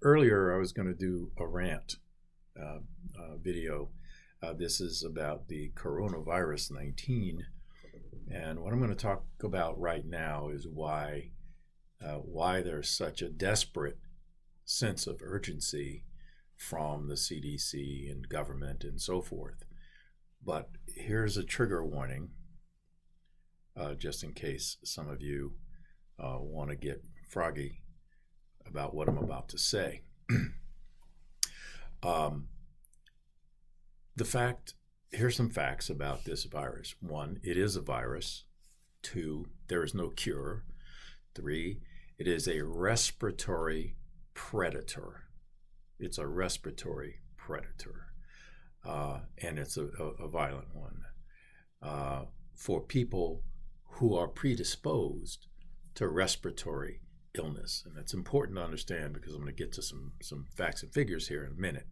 Earlier I was going to do a rant video. This is about the coronavirus 19, and what I'm going to talk about right now is why there's such a desperate sense of urgency from the CDC and government and so forth. But here's a trigger warning, just in case some of you want to get froggy about what I'm about to say. um, Here's some facts about this virus. 1, it is a virus. 2, there is no cure. 3, it is a respiratory predator. It's a respiratory predator, and it's a violent one for people who are predisposed to respiratory illness. And that's important to understand because I'm going to get to some facts and figures here in a minute.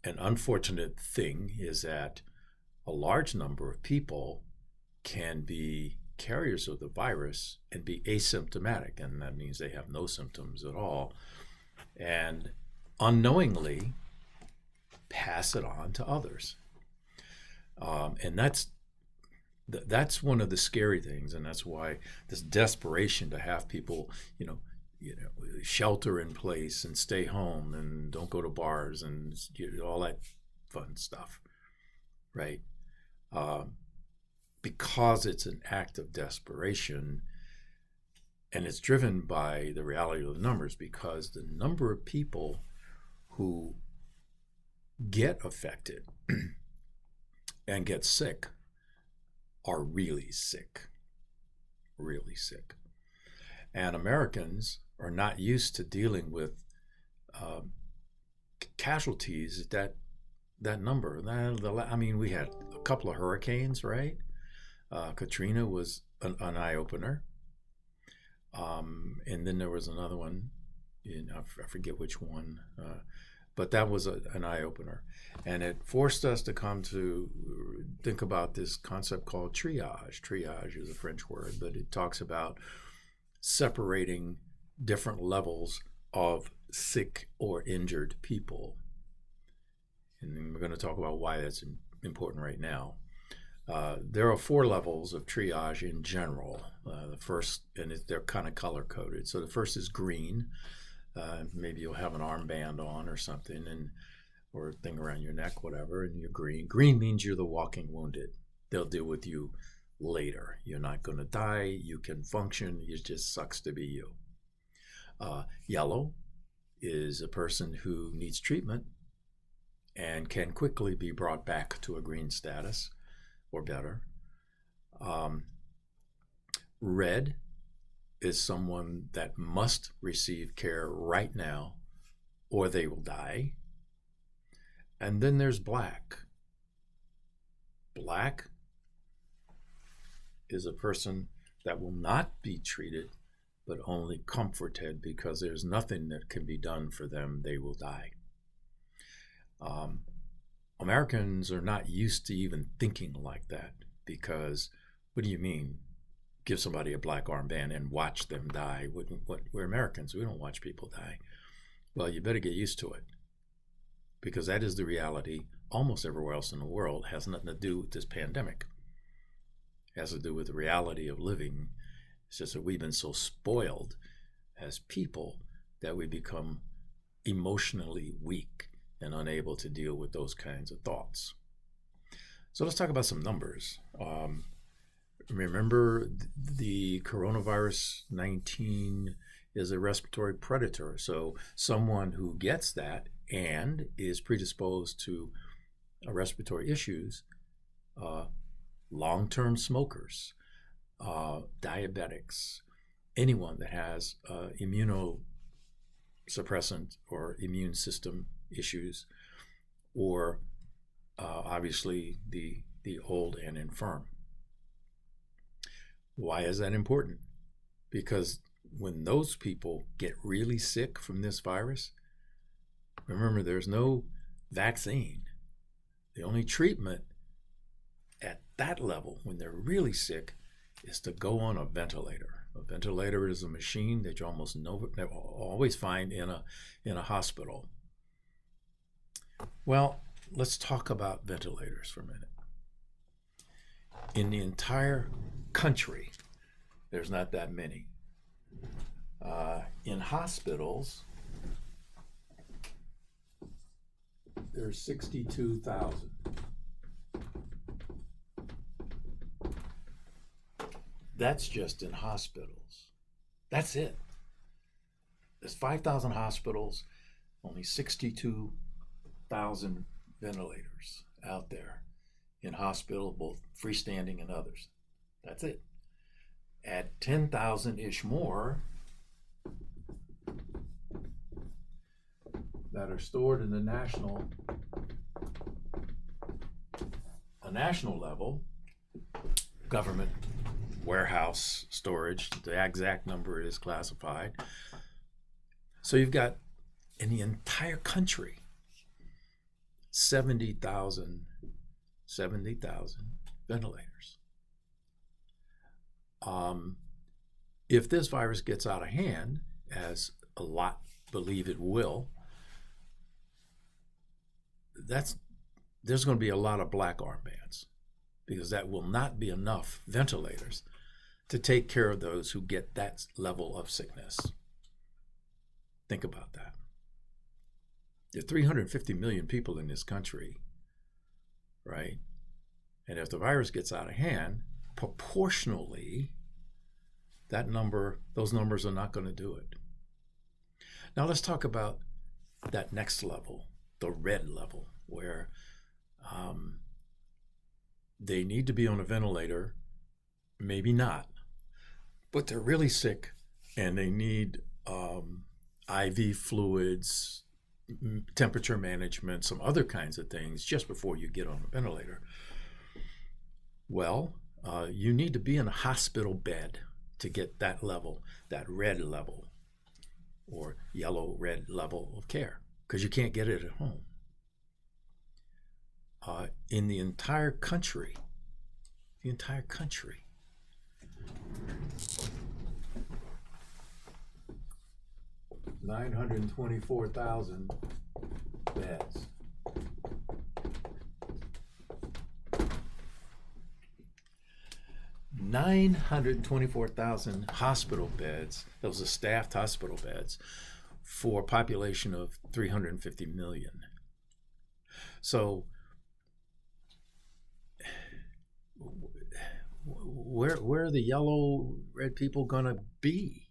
An unfortunate thing is that a large number of people can be carriers of the virus and be asymptomatic, and that means they have no symptoms at all, and unknowingly pass it on to others. And that's one of the scary things, and that's why this desperation to have people, shelter in place and stay home and don't go to bars and all that fun stuff, right? Because it's an act of desperation, and it's driven by the reality of the numbers, because the number of people who get affected and get sick are really sick. And Americans are not used to dealing with casualties at that number. We had a couple of hurricanes, right? Katrina was an eye-opener. And then there was another one, I forget which one, but that was an eye-opener. And it forced us to come to think about this concept called triage. Triage is a French word, but it talks about separating different levels of sick or injured people. And then we're going to talk about why that's important right now. There are 4 levels of triage in general. The first, and they're kind of color coded. So the first is green. Maybe you'll have an armband on or something, or a thing around your neck, whatever, and you're green. Green means you're the walking wounded. They'll deal with you later. You're not going to die. You can function. It just sucks to be you. Yellow is a person who needs treatment and can quickly be brought back to a green status or better. Red is someone that must receive care right now or they will die. And then there's black. Black is a person that will not be treated but only comforted, because there's nothing that can be done for them. They will die. Americans are not used to even thinking like that, because what do you mean? Give somebody a black armband and watch them die? We're Americans. We don't watch people die. Well, you better get used to it, because that is the reality almost everywhere else in the world. It has nothing to do with this pandemic. It has to do with the reality of living. It's just that we've been so spoiled as people that we become emotionally weak and unable to deal with those kinds of thoughts. So let's talk about some numbers. Remember, the coronavirus 19 is a respiratory predator. So someone who gets that and is predisposed to respiratory issues, long-term smokers, diabetics, anyone that has immunosuppressant or immune system issues, or obviously the old and infirm. Why is that important? Because when those people get really sick from this virus, remember, there's no vaccine. The only treatment at that level, when they're really sick, is to go on a ventilator. A ventilator is a machine that you always find in a hospital. Well, let's talk about ventilators for a minute. In the entire country, there's not that many. In hospitals, there's 62,000. That's just in hospitals. That's it. There's 5,000 hospitals, only 62,000 ventilators out there in hospital, both freestanding and others. That's it. At 10,000-ish more that are stored in the national level, government warehouse storage. The exact number is classified. So you've got, in the entire country, 70,000 ventilators. If this virus gets out of hand, as a lot believe it will, there's going to be a lot of black armbands, because that will not be enough ventilators to take care of those who get that level of sickness. Think about that. There are 350 million people in this country, right? And if the virus gets out of hand, proportionally, those numbers are not going to do it. Now let's talk about that next level, the red level, where they need to be on a ventilator, maybe not, but they're really sick and they need IV fluids, temperature management, some other kinds of things just before you get on a ventilator. Well, you need to be in a hospital bed to get that level, that red level or yellow-red level of care, because you can't get it at home. In the entire country, 924,000 beds. 924,000 hospital beds. Those are staffed hospital beds for a population of 350 million. So where are the yellow, red people going to be?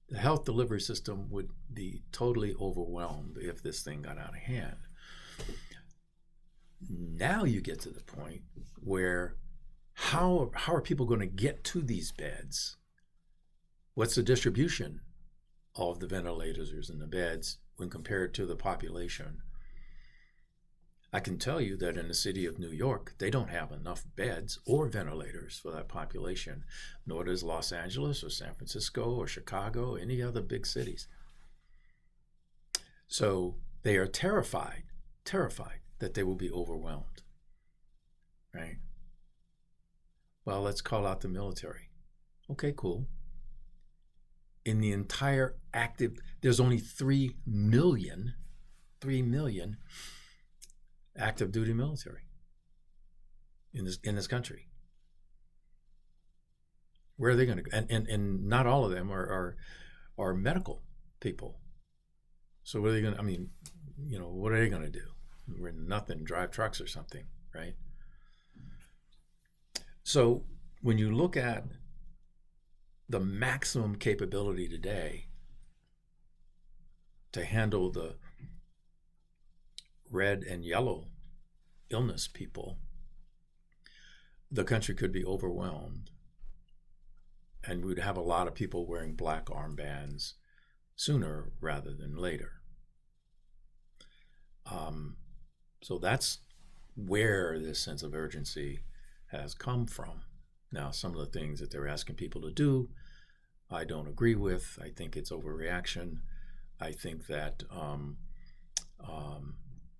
The health delivery system would be totally overwhelmed if this thing got out of hand. Now you get to the point where how are people going to get to these beds? What's the distribution of the ventilators and the beds when compared to the population? I can tell you that in the city of New York, they don't have enough beds or ventilators for that population, nor does Los Angeles or San Francisco or Chicago, any other big cities. So they are terrified that they will be overwhelmed, right? Well, let's call out the military. Okay, cool. In the entire active, there's only 3 million active duty military in this country. Where are they going to go? And not all of them are medical people. So what are they going to, what are they going to do? We're nothing, drive trucks or something, right? So when you look at the maximum capability today to handle the red and yellow illness people, the country could be overwhelmed, and we'd have a lot of people wearing black armbands sooner rather than later. So that's where this sense of urgency has come from. Now, some of the things that they're asking people to do, I don't agree with. I think it's overreaction. I think that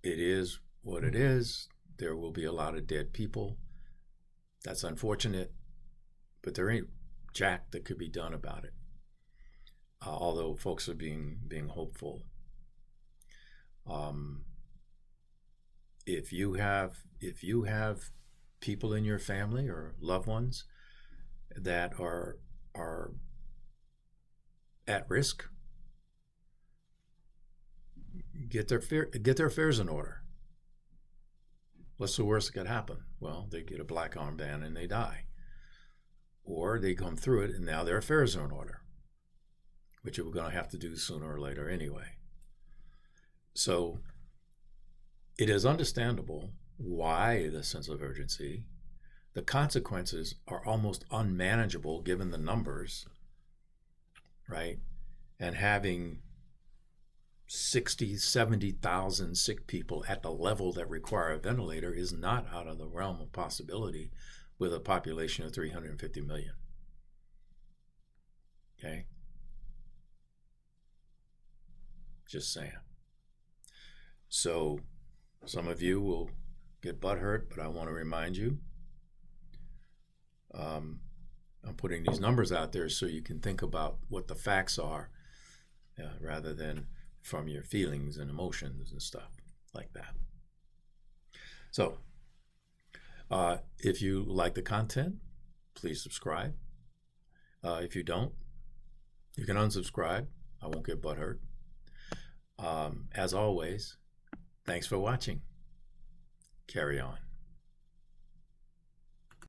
it is what it is. There will be a lot of dead people. That's unfortunate. but there ain't jack that could be done about it. Although folks are being hopeful. If you have people in your family or loved ones that are at risk, get their affairs in order. What's the worst that could happen? Well, they get a black armband and they die. Or they come through it and now their affairs are in order, which we're going to have to do sooner or later anyway. So it is understandable why the sense of urgency. The consequences are almost unmanageable given the numbers, right? And having 60, 70,000 sick people at the level that require a ventilator is not out of the realm of possibility with a population of 350 million. Okay? Just saying. So some of you will get butthurt, but I want to remind you, I'm putting these numbers out there so you can think about what the facts are rather than from your feelings and emotions and stuff like that. So if you like the content, please subscribe. If you don't, you can unsubscribe. I won't get butthurt. As always, thanks for watching. Carry on.